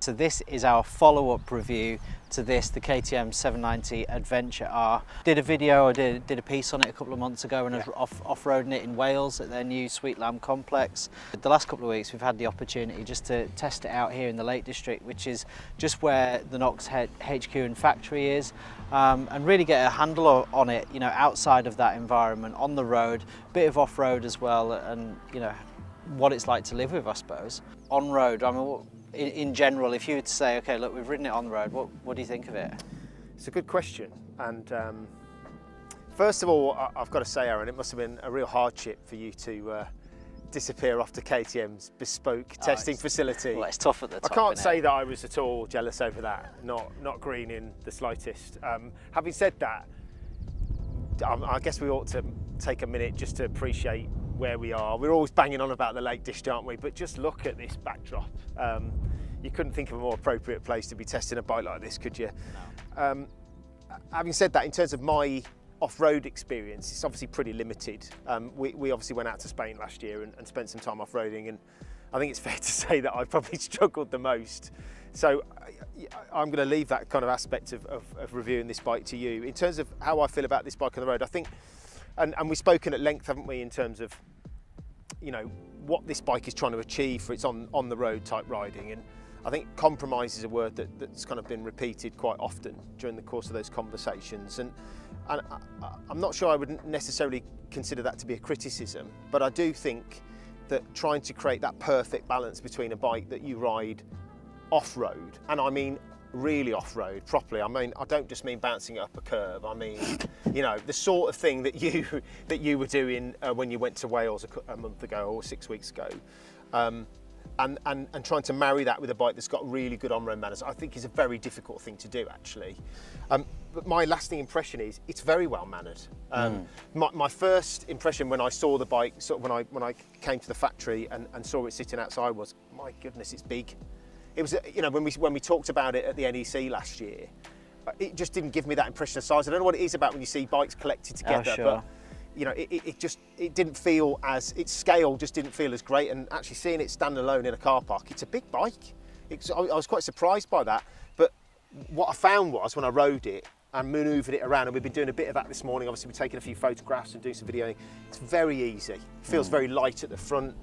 So this is our follow-up review to this, the KTM 790 Adventure R. Did a video, I did a piece on it a couple of months ago, and I was off-roading it in Wales at their new Sweet Lamb complex. The last couple of weeks we've had the opportunity just to test it out here in the Lake District, which is just where the Knox HQ and factory is, and really get a handle on it, you know, outside of that environment, on the road, bit of off-road as well, and you know, what it's like to live with, I suppose. On-road, I mean, in general, if you were to say, okay, look, we've ridden it on the road, what do you think of it? It's a good question, and first of all, I've got to say, Aaron, it must have been a real hardship for you to disappear off to KTM's bespoke testing facility. Well, it's tough at the top. I can't say that I was at all jealous over that, not green in the slightest. Having said that, I guess we ought to take a minute just to appreciate where we are. We're always banging on about the Lake District, aren't we? But just look at this backdrop. You couldn't think of a more appropriate place to be testing a bike like this, could you? No. Having said that, in terms of my off-road experience, it's obviously pretty limited. We obviously went out to Spain last year and spent some time off-roading, and I think it's fair to say that I probably struggled the most. So I'm going to leave that kind of aspect of reviewing this bike to you. In terms of how I feel about this bike on the road, I think, and we've spoken at length, haven't we, in terms of, you know, what this bike is trying to achieve for its on the road type riding. And I think compromise is a word that's kind of been repeated quite often during the course of those conversations. And I'm not sure I would necessarily consider that to be a criticism, but I do think that trying to create that perfect balance between a bike that you ride off-road, and I mean really off-road properly. I mean, I don't just mean bouncing up a curve. I mean, you know, the sort of thing that you were doing when you went to Wales a month ago or 6 weeks ago, and trying to marry that with a bike that's got really good on-road manners, I think is a very difficult thing to do, actually. But my lasting impression is it's very well mannered. My first impression when I saw the bike, sort of when I came to the factory and saw it sitting outside, was, my goodness, it's big. It was, you know, when we talked about it at the NEC last year, it just didn't give me that impression of size. I don't know what it is about when you see bikes collected together, oh, sure. But you know, it didn't feel as, its scale just didn't feel as great. And actually seeing it stand alone in a car park, it's a big bike. I was quite surprised by that. But what I found was, when I rode it and manoeuvred it around, and we've been doing a bit of that this morning, obviously we're taking a few photographs and doing some videoing, it's very easy. It feels very light at the front.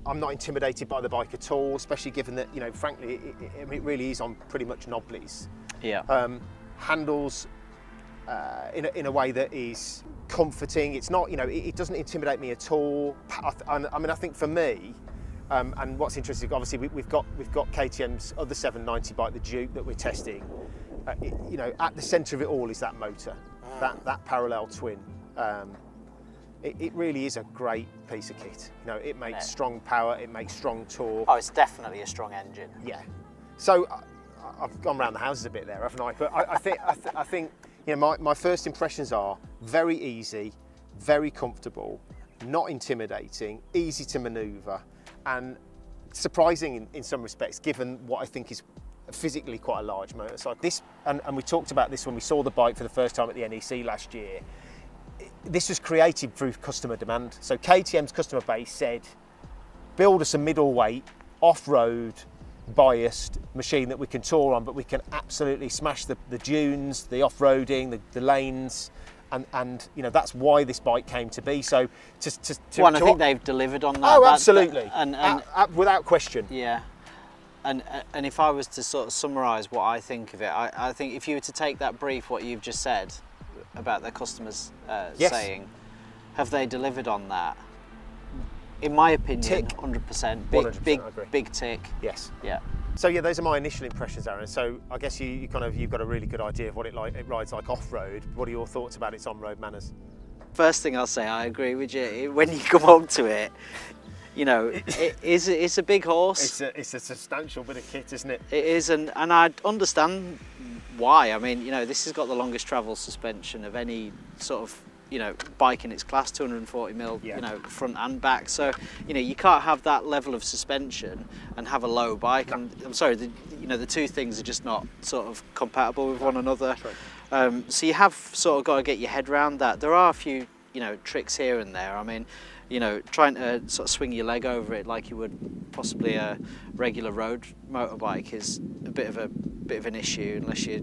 I'm not intimidated by the bike at all, especially given that, you know, frankly, it really is on pretty much knobblies. Yeah. Handles in a way that is comforting. It's not, you know, it doesn't intimidate me at all. I mean, I think for me, and what's interesting, obviously we've got KTM's other 790 bike, the Duke, that we're testing. You know, at the centre of it all is that motor, that parallel twin. It really is a great piece of kit. You know, it makes strong power, it makes strong torque. Oh, it's definitely a strong engine. Yeah. So I've gone around the houses a bit there, haven't I? But I think you know, my first impressions are very easy, very comfortable, not intimidating, easy to manoeuvre, and surprising in some respects, given what I think is physically quite a large motorcycle. And we talked about this when we saw the bike for the first time at the NEC last year. This was created through customer demand. So KTM's customer base said, build us a middleweight, off-road, biased machine that we can tour on, but we can absolutely smash the dunes, the off-roading, the lanes, and you know, that's why this bike came to be. So I think they've delivered on that. Oh, absolutely, without question. Yeah. And if I was to sort of summarise what I think of it, I think if you were to take that brief, what you've just said about their customers saying, have they delivered on that? In my opinion, tick. 100%. Big tick. Yes. Yeah. So yeah, those are my initial impressions, Aaron. So I guess you've got a really good idea of what it rides like off-road. What are your thoughts about its on-road manners? First thing I'll say, I agree with you. When you come onto it, you know, it's a big horse. It's a substantial bit of kit, isn't it? It is, and I understand why. I mean, you know, this has got the longest travel suspension of any sort of, you know, bike in its class, 240mm, you know, front and back. So, you know, you can't have that level of suspension and have a low bike. No. And I'm sorry, you know, the two things are just not sort of compatible with one another. So you have sort of got to get your head around that. There are a few you know, tricks here and there. I mean, you know, trying to sort of swing your leg over it like you would possibly a regular road motorbike is a bit of an issue unless you're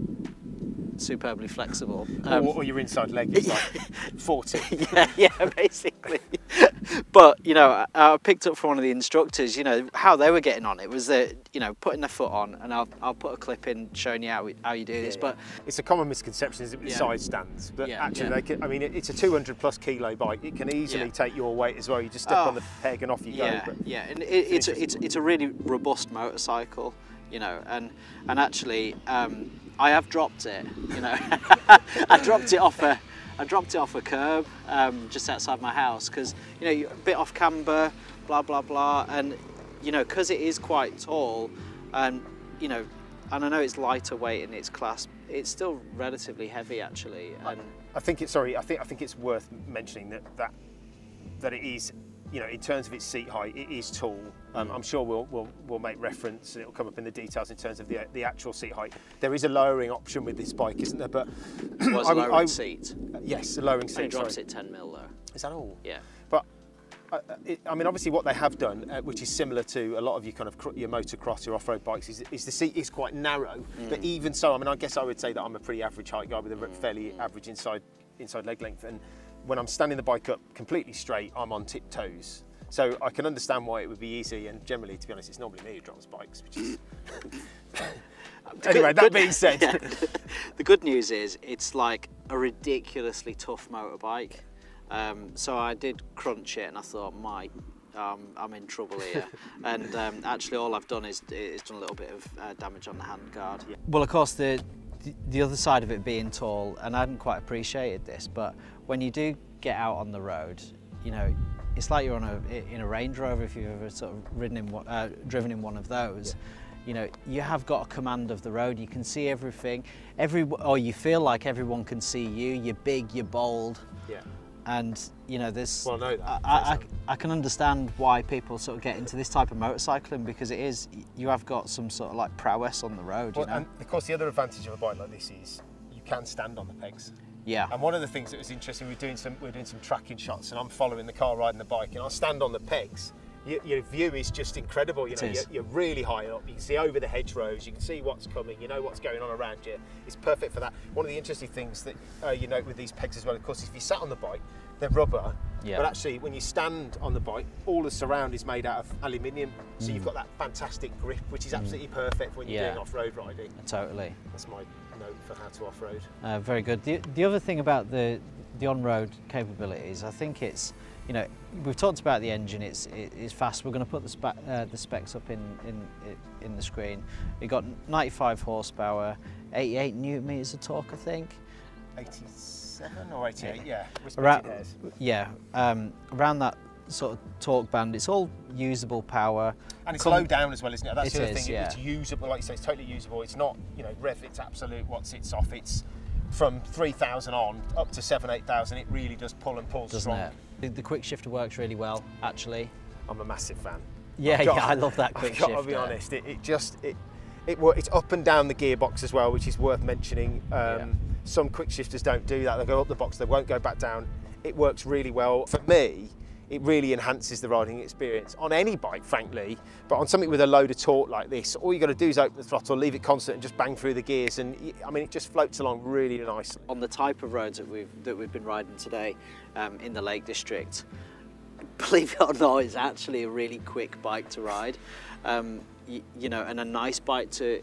superbly flexible. Or your inside leg is like 40. Yeah, basically. But, you know, I picked up from one of the instructors, you know, how they were getting on. It was that, you know, putting their foot on, and I'll put a clip in showing you how you do this. But it's a common misconception, is it, with side stands? But actually, they can, I mean, it's a 200+ kilo bike. It can easily take your weight as well. You just step on the peg and off you go. But and it's a really robust motorcycle, you know, and actually, I have dropped it, you know. I dropped it off a curb just outside my house because, you know, you're a bit off camber, blah blah blah, and you know, because it is quite tall, and you know, and I know it's lighter weight in its class, it's still relatively heavy actually. And I think it's I think it's worth mentioning that it is, you know, in terms of its seat height, it is tall. I'm sure we'll make reference, and it'll come up in the details in terms of the actual seat height. There is a lowering option with this bike, isn't there? But was a lowering seat? Yes, a lowering seat. It drops it 10 mil though. Is that all? Yeah. But I mean, obviously, what they have done, which is similar to a lot of your kind of your motocross, your off-road bikes, is the seat is quite narrow. But even so, I mean, I guess I would say that I'm a pretty average height guy with a fairly average inside leg length, and when I'm standing the bike up completely straight, I'm on tiptoes. So I can understand why it would be easy, and generally, to be honest, it's normally me who drops bikes, which is... Anyway, that being said... The good news is, it's like a ridiculously tough motorbike. So I did crunch it, and I thought, I'm in trouble here. And actually, all I've done is done a little bit of damage on the handguard. Yeah. Well, of course, the other side of it being tall, and I hadn't quite appreciated this, but when you do get out on the road, you know, it's like you're in a Range Rover if you've ever sort of driven in one of those. Yeah. You know, you have got a command of the road. You can see everything, or you feel like everyone can see you. You're big, you're bold. Yeah. And you know, there's. Well, no, I can understand why people sort of get into this type of motorcycling, because you have got some sort of like prowess on the road. Well, you know? And of course, the other advantage of a bike like this is you can stand on the pegs. Yeah. And one of the things that was interesting, we're doing some tracking shots, and I'm following the car riding the bike, and I stand on the pegs. Your view is just incredible. You know, you're really high up. You can see over the hedgerows. You can see what's coming. You know what's going on around you. It's perfect for that. One of the interesting things that you note with these pegs as well, of course, if you sat on the bike, they're rubber. Yeah. But actually, when you stand on the bike, all the surround is made out of aluminium. So you've got that fantastic grip, which is absolutely perfect when you're doing off-road riding. Totally. That's my note for how to off-road. Very good. The other thing about the on-road capabilities, I think it's, you know, we've talked about the engine. It's fast. We're going to put the specs up in the screen. We've got 95 horsepower, 88 newton meters of torque, I think. 87 or 88, yeah. Around that sort of torque band. It's all usable power. And it's low down as well, isn't it? That's the other thing. Yeah. It's usable, like you say, it's totally usable. It's not, you know, rev, it's absolute, once it's off, it's from 3,000 on up to 7,000, 8,000, it really does pull and pull strong. The quick shifter works really well, actually. I'm a massive fan. Yeah, I love that quick shifter. I've got to be honest, it's up and down the gearbox as well, which is worth mentioning. Some quick shifters don't do that. They go up the box, they won't go back down. It works really well. For me, it really enhances the riding experience on any bike, frankly, but on something with a load of torque like this, all you got to do is open the throttle, leave it constant, and just bang through the gears, and I mean, it just floats along really nicely. On the type of roads that we've been riding today in the Lake District, believe it or not, it's actually a really quick bike to ride, you know, and a nice bike to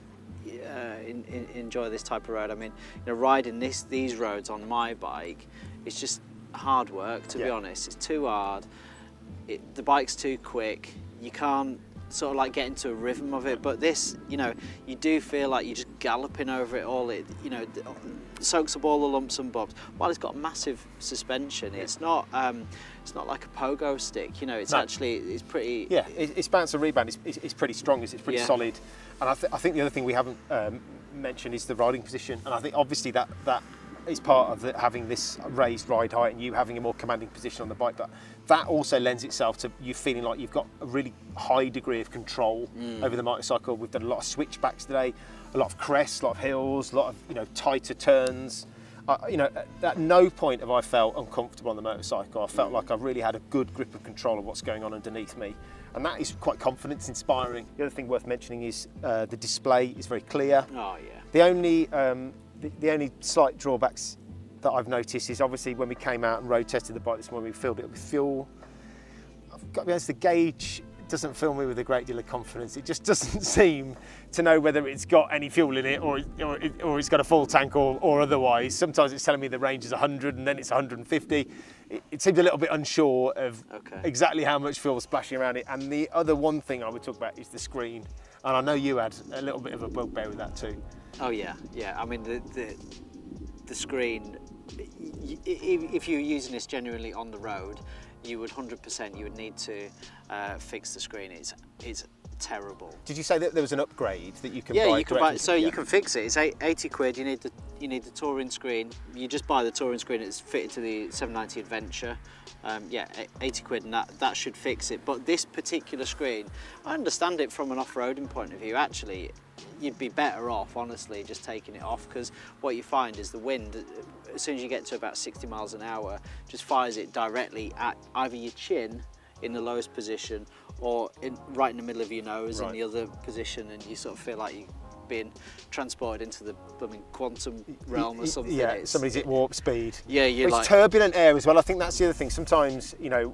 enjoy this type of road. I mean, you know, riding these roads on my bike, it's just hard work, to be honest. It's too hard. The bike's too quick. You can't sort of like get into a rhythm of it. But this, you know, you do feel like you're just galloping over it all. It, you know, soaks up all the lumps and bumps. While it's got massive suspension, it's not like a pogo stick. You know, it's it's pretty. Yeah, its bounce and rebound is pretty strong. It's pretty solid. And I think the other thing we haven't mentioned is the riding position. And I think obviously that is part of having this raised ride height and you having a more commanding position on the bike, but that also lends itself to you feeling like you've got a really high degree of control over the motorcycle. We've done a lot of switchbacks today, a lot of crests, a lot of hills, a lot of, you know, tighter turns, you know, at no point have I felt uncomfortable on the motorcycle. I felt like I really had a good grip and control of what's going on underneath me, and that is quite confidence inspiring. The other thing worth mentioning is the display is very clear. Oh yeah. The only slight drawbacks that I've noticed is obviously when we came out and road tested the bike this morning, we filled it with fuel. I've got to be honest, the gauge doesn't fill me with a great deal of confidence. It just doesn't seem to know whether it's got any fuel in it or it's got a full tank or otherwise. Sometimes it's telling me the range is 100 and then it's 150. It seems a little bit unsure of exactly how much fuel is splashing around it. And the other one thing I would talk about is the screen. And I know you had a little bit of a bugbear with that too. Oh yeah, yeah. I mean the screen, if you're using this genuinely on the road, you would 100% you would need to fix the screen. It's terrible. Did you say that there was an upgrade that you can buy? Yeah, you can buy. So you can fix it. It's 80 quid. You need the touring screen. You just buy the touring screen. It's fitted to the 790 Adventure. Yeah, 80 quid, and that should fix it. But this particular screen, I understand it from an off-roading point of view. Actually, you'd be better off, honestly, just taking it off, because what you find is the wind, as soon as you get to about 60 miles an hour, just fires it directly at either your chin in the lowest position or right in the middle of your nose in the other position, and you sort of feel like you're being transported into the blooming quantum realm or something. Yeah, somebody's at warp speed. Yeah, you're like... It's turbulent air as well. I think that's the other thing. Sometimes, you know,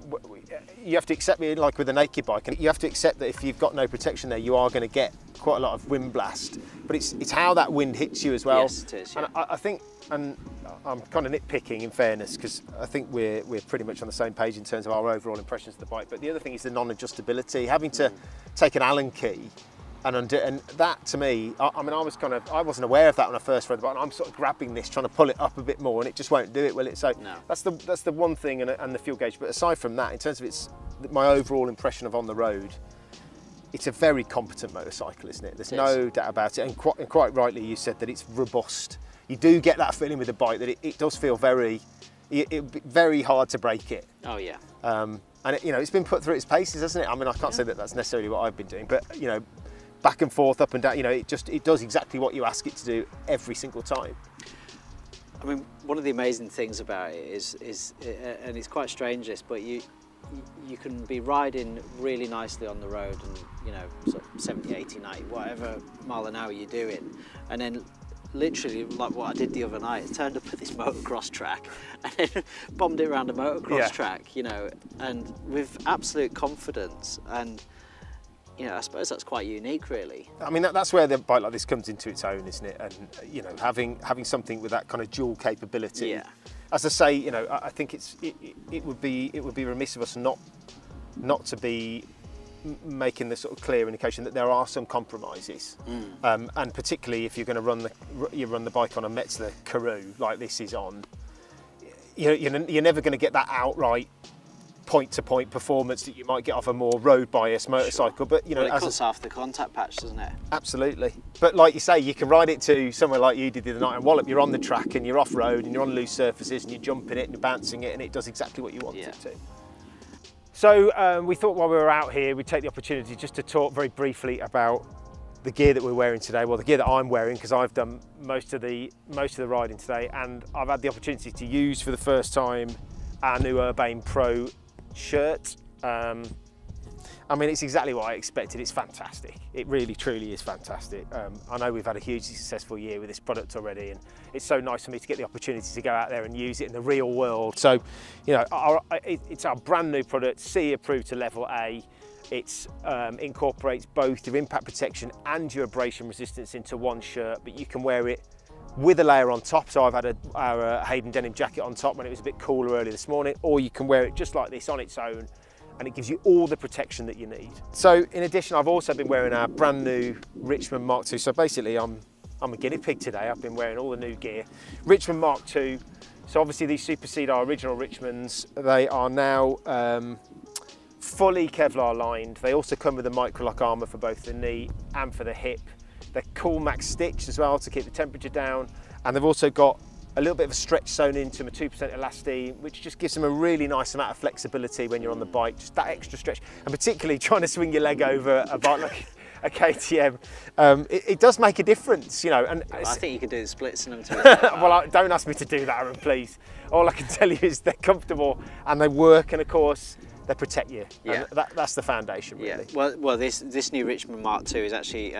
you have to accept, like with a naked bike, and you have to accept that if you've got no protection there, you are going to get quite a lot of wind blast. But it's how that wind hits you as well. Yes, it is. Yeah. And I think, and I'm kind of nitpicking in fairness, because I think we're pretty much on the same page in terms of our overall impressions of the bike. But the other thing is the non-adjustability, having to take an Allen key and undo, and that to me, I mean, I wasn't aware of that when I first read the bike. I'm sort of grabbing this, trying to pull it up a bit more, and it just won't do it, will it? So no. That's the one thing, and the fuel gauge. But aside from that, in terms of my overall impression of on the road, it's a very competent motorcycle, isn't it? There's no doubt about it, and quite rightly you said that it's robust. You do get that feeling with the bike that it does feel very hard to break it. Oh yeah. And you know, it's been put through its paces, hasn't it? I mean, I can't say that that's necessarily what I've been doing, but you know, back and forth, up and down, you know, it does exactly what you ask it to do every single time. I mean, one of the amazing things about it is and it's quite strange this, but you can be riding really nicely on the road and, you know, sort of 70, 80, 90, whatever mile an hour you're doing, and then literally, like what I did the other night, I turned up at this motocross track and then bombed it around a motocross track, you know, and with absolute confidence. And you know, I suppose that's quite unique, really. I mean, that's where the bike like this comes into its own, isn't it? And you know, having something with that kind of dual capability. Yeah. As I say, you know, I think it would be remiss of us not to be making the sort of clear indication that there are some compromises, and particularly if you're going to run the bike on a Metzler Karoo like this is on, you're never going to get that outright point-to-point performance that you might get off a more road biased motorcycle. Sure. But you know, well, it cuts off the contact patch, doesn't it? Absolutely. But like you say, you can ride it to somewhere like you did the other night in Wallop. You're on the track and you're off road and you're on loose surfaces and you're jumping it and you're bouncing it, and it does exactly what you want it to. So we thought while we were out here, we'd take the opportunity just to talk very briefly about the gear that we're wearing today. Well, the gear that I'm wearing, because I've done most of the riding today, and I've had the opportunity to use for the first time our new Urbane Pro shirt. I mean, it's exactly what I expected. It's fantastic. It really, truly is fantastic. I know we've had a hugely successful year with this product already, and it's so nice for me to get the opportunity to go out there and use it in the real world. So, you know, it's our brand new product, CE approved to level A. It incorporates both your impact protection and your abrasion resistance into one shirt, but you can wear it with a layer on top. So I've had our Hayden denim jacket on top when it was a bit cooler early this morning, or you can wear it just like this on its own, and it gives you all the protection that you need. So in addition, I've also been wearing our brand new Richmond Mark II. So basically I'm a guinea pig today. I've been wearing all the new gear. Richmond Mark II. So obviously these supersede our original Richmonds. They are now fully Kevlar lined. They also come with a microlock armour for both the knee and for the hip. They're cool max stitched as well to keep the temperature down, and they've also got a little bit of a stretch sewn into them, a 2% elastine, which just gives them a really nice amount of flexibility when you're on the bike, just that extra stretch, and particularly trying to swing your leg over a bike like a KTM, it does make a difference, you know. And I think you could do the splits in them too. well, don't ask me to do that, Aaron, please. All I can tell you is they're comfortable and they work, and of course they protect you. Yeah. And that's the foundation, really. Yeah. Well, this new Richmond Mark II is actually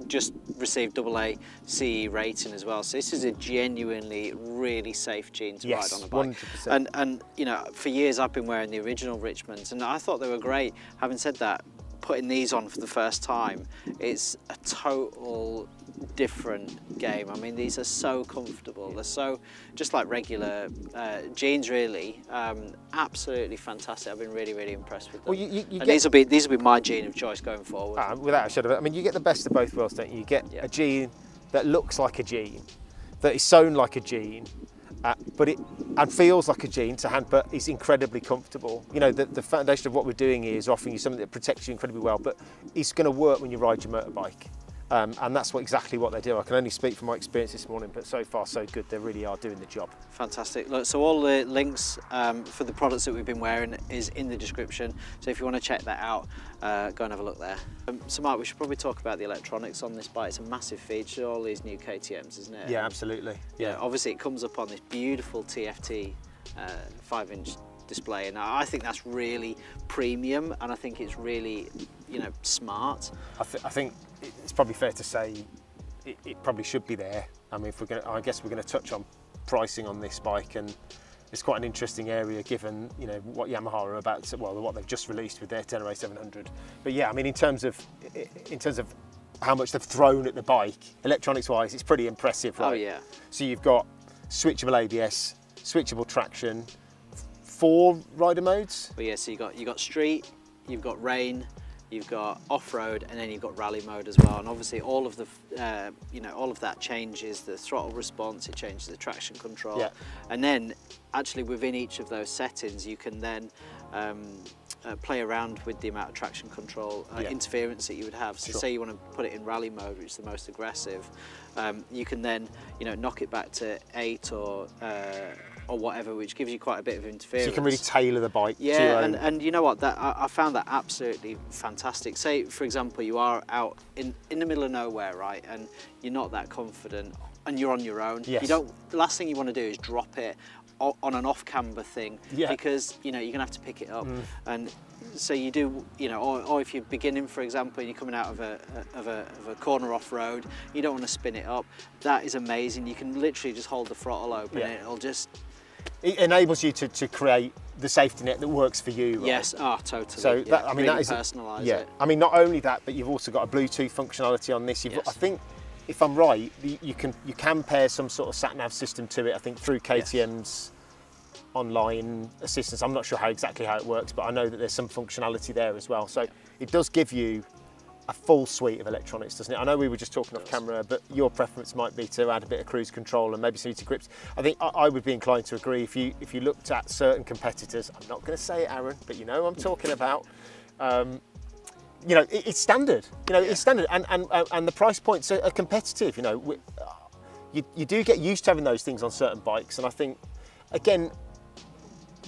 just received AA CE rating as well. So this is a genuinely really safe Gene to ride on a bike. 100%. And you know, for years I've been wearing the original Richmonds, and I thought they were great. Having said that, putting these on for the first time, it's a total different game. I mean, these are so comfortable. They're so just like regular jeans, really. Absolutely fantastic. I've been really impressed with them. Well, you and these will be my jean of choice going forward. Without a shadow of it. I mean, you get the best of both worlds, don't you? You get a jean that looks like a jean, that is sewn like a jean, but it feels like a jean to hand, but it's incredibly comfortable. You know, the foundation of what we're doing here is offering you something that protects you incredibly well, but it's going to work when you ride your motorbike. And that's exactly what they do. I can only speak from my experience this morning, but so far so good. They really are doing the job. Fantastic. Look, so all the links for the products that we've been wearing is in the description. So if you want to check that out, go and have a look there. So Mark, we should probably talk about the electronics on this bike. It's a massive feature, all these new KTMs, isn't it? Yeah, absolutely. Yeah. Obviously it comes up on this beautiful TFT 5-inch display, and I think that's really premium, and I think it's really, you know, smart. I think it's probably fair to say it probably should be there. I mean, I guess we're going to touch on pricing on this bike, and it's quite an interesting area given, you know, what Yamaha are about to, well, what they've just released with their Tenere 700. But yeah, I mean, in terms of how much they've thrown at the bike, electronics wise, it's pretty impressive, right? Oh yeah. So you've got switchable ABS, switchable traction, 4 rider modes. Well, yeah, so you got street, you've got rain, you've got off-road, and then you've got rally mode as well. And obviously all of the you know, all of that changes the throttle response, it changes the traction control. Yeah. And then actually within each of those settings you can then play around with the amount of traction control interference that you would have. So say you want to put it in rally mode, which is the most aggressive, you can then, you know, knock it back to 8 or whatever, which gives you quite a bit of interference. So you can really tailor the bike to your own. and you know what, that I found that absolutely fantastic. Say, for example, you are out in the middle of nowhere, right, and you're not that confident, and you're on your own. Yes. The last thing you want to do is drop it on an off-camber thing, because, you know, you're gonna have to pick it up. And so you do, you know, or if you're beginning, for example, and you're coming out of a corner off-road, you don't want to spin it up. That is amazing. You can literally just hold the throttle open and it'll just... It enables you to create the safety net that works for you, right? Yes, totally. So that, I mean, really that is personalise it. I mean, not only that, but you've also got a Bluetooth functionality on this. I think, if I'm right, you can pair some sort of sat-nav system to it. I think through KTM's online assistance. I'm not sure exactly how it works, but I know that there's some functionality there as well. So it does give you a full suite of electronics, doesn't it? I know we were just talking off camera, but your preference might be to add a bit of cruise control and maybe some heated grips. I think I would be inclined to agree. If you looked at certain competitors, I'm not going to say it, Aaron, but you know who I'm talking about. You know, it's standard. You know, it's standard, and the price points are competitive. You know, you do get used to having those things on certain bikes, and I think, again,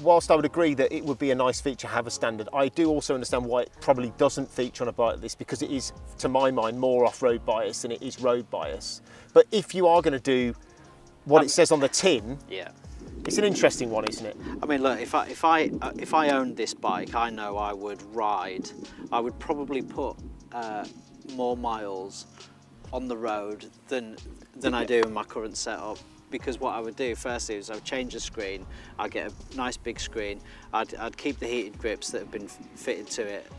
whilst I would agree that it would be a nice feature to have a standard, I do also understand why it probably doesn't feature on a bike like this, because it is, to my mind, more off-road bias than it is road bias. But if you are going to do what it says on the tin, it's an interesting one, isn't it? I mean, look, if I owned this bike, I know I would probably put more miles on the road than I do in my current setup. Because what I would do firstly is I would change the screen, I'd get a nice big screen, I'd keep the heated grips that have been fitted to it,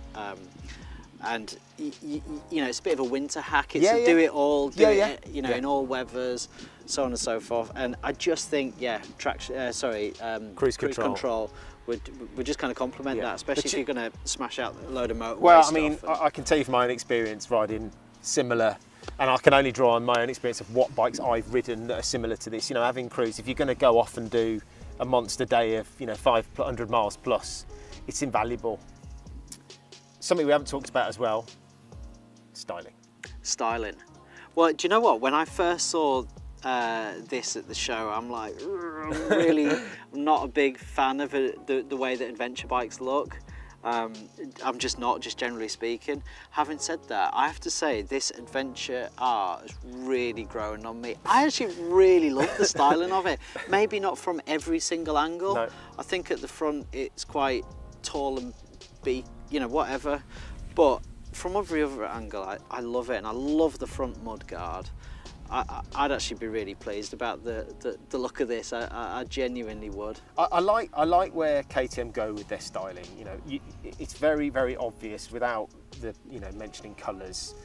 and you know, it's a bit of a winter hack. It's do it all, you know, in all weathers, so on and so forth. And I just think, cruise control would just kind of complement that, especially if you're going to smash out a load of motorway Well, stuff. I mean, I can tell you from my own experience riding similar. And I can only draw on my own experience of what bikes I've ridden that are similar to this. You know, having cruise, if you're going to go off and do a monster day of, you know, 500 miles plus, it's invaluable. Something we haven't talked about as well, styling. Styling. Well, do you know what? When I first saw this at the show, I'm like, I'm really not a big fan of the way that adventure bikes look. I'm just not, just generally speaking. Having said that, I have to say this Adventure R has really grown on me. I actually really love the styling of it. Maybe not from every single angle. No. I think at the front it's quite tall and big, you know, whatever. But from every other angle, I love it, and I love the front mudguard. I'd actually be really pleased about the look of this. I genuinely would. I like where KTM go with their styling. You know, it's very, very obvious without the, you know, mentioning colours,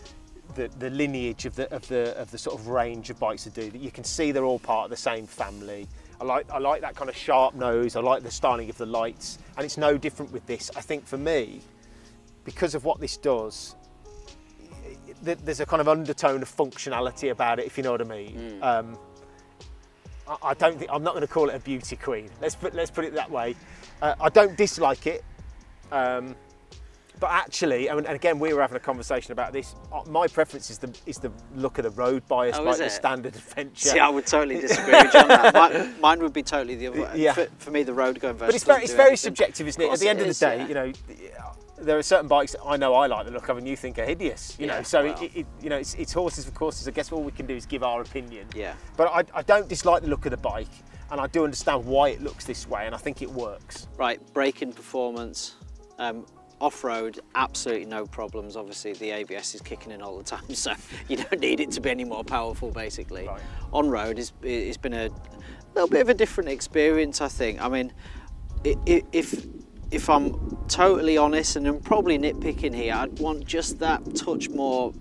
the lineage of the sort of range of bikes to do. That you can see they're all part of the same family. I like that kind of sharp nose. I like the styling of the lights, and it's no different with this. I think for me, because of what this does, there's a kind of undertone of functionality about it, if you know what I mean. I don't think, I'm not going to call it a beauty queen. Let's put it that way. I don't dislike it, but actually, and again, we were having a conversation about this. My preference is the look of the road bias, like the standard Adventure. See, I would totally disagree with you on that. Mine would be totally the other way. Yeah. For me, the road going versus. But it's very subjective, isn't it? At the end of the day, you know. There are certain bikes that I know I like the look of and you think are hideous, you know. So well, you know, it's horses for courses. I guess all we can do is give our opinion. Yeah. But I don't dislike the look of the bike, and I do understand why it looks this way, and I think it works. Right, braking performance, off-road, absolutely no problems. Obviously, the ABS is kicking in all the time, so you don't need it to be any more powerful, basically. Right. On-road, it's been a little bit of a different experience, I think. I mean, if I'm totally honest, and I'm probably nitpicking here, I'd want just that touch more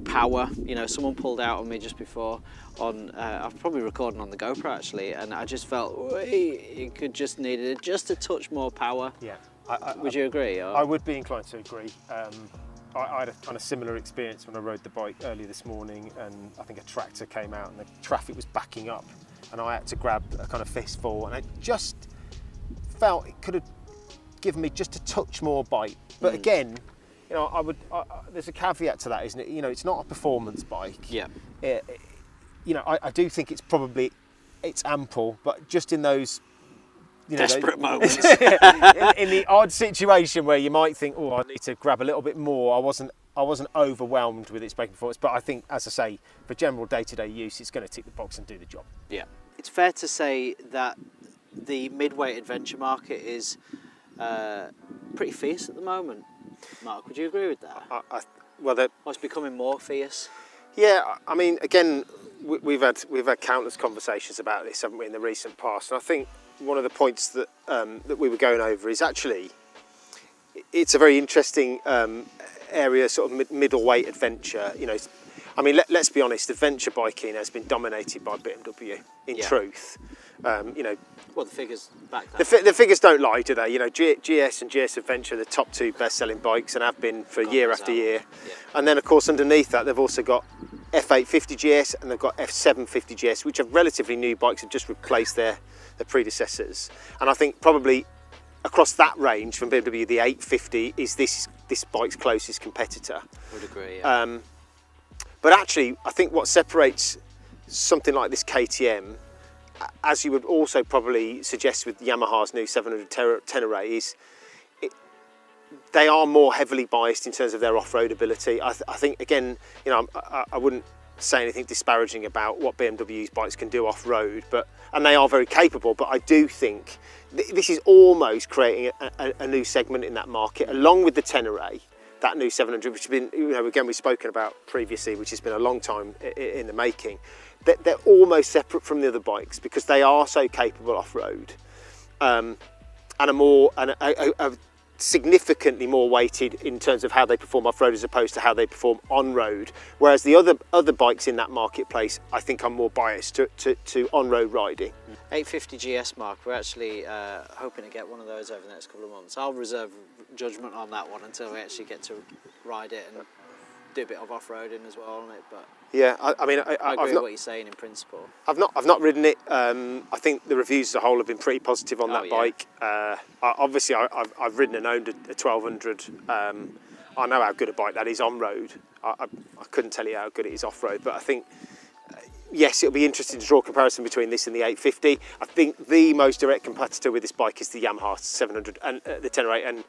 power. You know, someone pulled out on me just before on, I was probably recording on the GoPro actually, and I just felt it could just needed just a touch more power. Yeah. Would you agree? Or? I would be inclined to agree. I had a kind of similar experience when I rode the bike early this morning, and I think a tractor came out and the traffic was backing up, and I had to grab a kind of fistful, and I just felt it could have given me just a touch more bite. But again, you know, there's a caveat to that, isn't it? You know, it's not a performance bike. Yeah. You know, I do think it's ample, but just in those, you know, desperate moments, in the odd situation where you might think, oh, I need to grab a little bit more. I wasn't overwhelmed with its braking performance, but I think, as I say, for general day-to-day use, it's going to tick the box and do the job. Yeah. It's fair to say that the mid-weight adventure market is pretty fierce at the moment. Mark, would you agree with that? Well, it's becoming more fierce. Yeah, I mean, again, we've had countless conversations about this, haven't we, in the recent past? And I think one of the points that that we were going over is actually it's a very interesting area, sort of middleweight adventure. You know, I mean, let's be honest, adventure biking has been dominated by BMW. In truth, you know. Well, the figures back that. The figures don't lie, do they? You know, GS and GS Adventure are the top two best-selling bikes and have been for year after year. Yeah. And then, of course, underneath that, they've also got F850 GS and they've got F750 GS, which are relatively new bikes, have just replaced their predecessors. And I think probably across that range from BMW, the 850 is this bike's closest competitor. Would agree. Yeah. But actually, I think what separates something like this KTM, as you would also probably suggest with Yamaha's new 700 Tenere, is they are more heavily biased in terms of their off-road ability. I think, again, you know, I wouldn't say anything disparaging about what BMW's bikes can do off-road, and they are very capable, but I do think this is almost creating a new segment in that market, along with the Tenere, that new 700, which has been, you know, again, we've spoken about previously, which has been a long time in the making. They're almost separate from the other bikes because they are so capable off-road, and are significantly more weighted in terms of how they perform off-road as opposed to how they perform on-road. Whereas the other bikes in that marketplace, I think, are more biased to on-road riding. 850 GS, Mark, we're actually hoping to get one of those over the next couple of months. I'll reserve judgment on that one until we actually get to ride it and do a bit of off-roading as well on it. But yeah, I mean, I agree with what you're saying in principle. I've not ridden it. I think the reviews as a whole have been pretty positive on that bike. Obviously, I've ridden and owned a 1200. I know how good a bike that is on road. I couldn't tell you how good it is off road, but I think yes, it'll be interesting to draw a comparison between this and the 850. I think the most direct competitor with this bike is the Yamaha 700 and the Tenere, and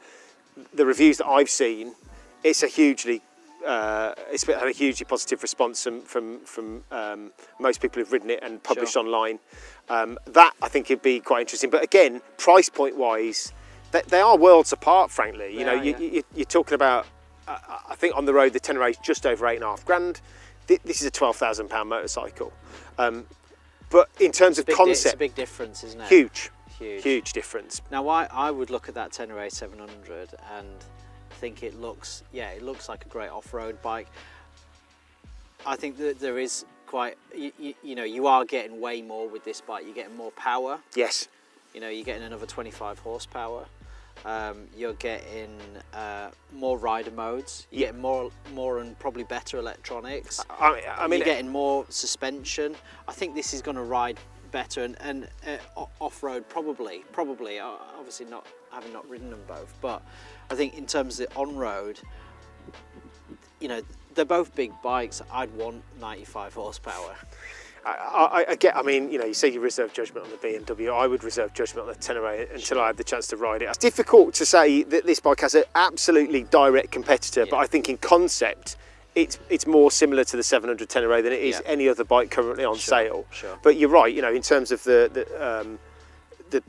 the reviews that I've seen, it's a hugely it's had a hugely positive response from most people who've ridden it and published online. That I think would be quite interesting. But again, price point wise, they are worlds apart. Frankly, you're talking about. I think on the road the Tenere is just over £8,500. This is a £12,000 motorcycle. But in terms of concept, it's a big difference, isn't it? Huge difference. Now, I would look at that Tenere 700 and think it looks like a great off-road bike. I think that there is quite, you are getting way more with this bike. You're getting more power. Yes. You're getting another 25 horsepower. You're getting more rider modes. You're getting more and probably better electronics. I mean, you're getting more suspension. I think this is going to ride better and off-road probably. Obviously not having not ridden them both, but I think in terms of the on-road, they're both big bikes. I'd want 95 horsepower. I mean, you say you reserve judgment on the BMW. I would reserve judgment on the Tenere until I had the chance to ride it. It's difficult to say that this bike has an absolutely direct competitor, but I think in concept, it's more similar to the 700 Tenere than it is any other bike currently on sale. Sure. But you're right. In terms of the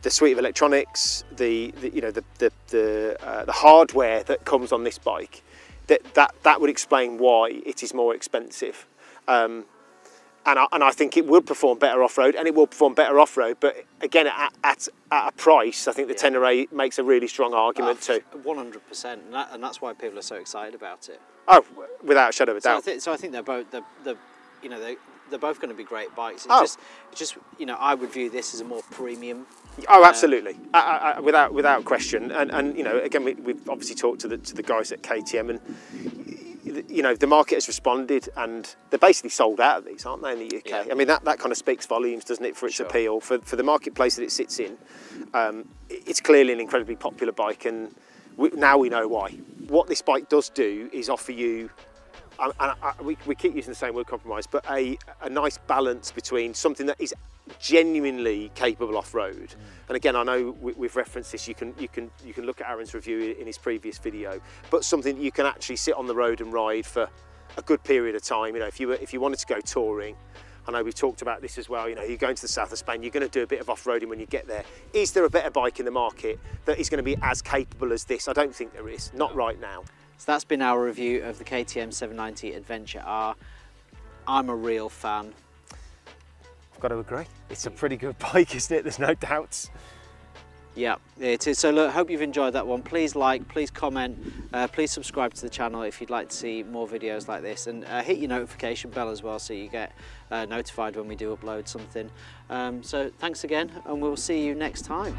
suite of electronics, the hardware that comes on this bike, that would explain why it is more expensive. And I think it would perform better off-road, and it will perform better off-road, but again, at a price, I think the Tenere makes a really strong argument too. 100%, and that's why people are so excited about it. Oh, without a shadow of a doubt. So I think they're both, they're both going to be great bikes. It's just I would view this as a more premium. Oh, absolutely, without question. And again, we've obviously talked to the guys at KTM, and the market has responded, and they're basically sold out of these, aren't they, in the UK? Yeah. I mean, that kind of speaks volumes, doesn't it, for its appeal, for the marketplace that it sits in. It's clearly an incredibly popular bike, and now we know why. What this bike does do is offer you, we keep using the same word, compromise, but a nice balance between something that is genuinely capable off-road. And again, I know we've referenced this. You can look at Aaron's review in his previous video, but something that you can actually sit on the road and ride for a good period of time. If you wanted to go touring, I know we've talked about this as well. You're going to the south of Spain, you're going to do a bit of off-roading when you get there. Is there a better bike in the market that is going to be as capable as this? I don't think there is, not right now. So that's been our review of the KTM 790 Adventure R. I'm a real fan. I've got to agree. It's a pretty good bike, isn't it? There's no doubts. Yeah, it is. So look, hope you've enjoyed that one. Please like, please comment, please subscribe to the channel if you'd like to see more videos like this, and hit your notification bell as well so you get notified when we do upload something. So thanks again, and we'll see you next time.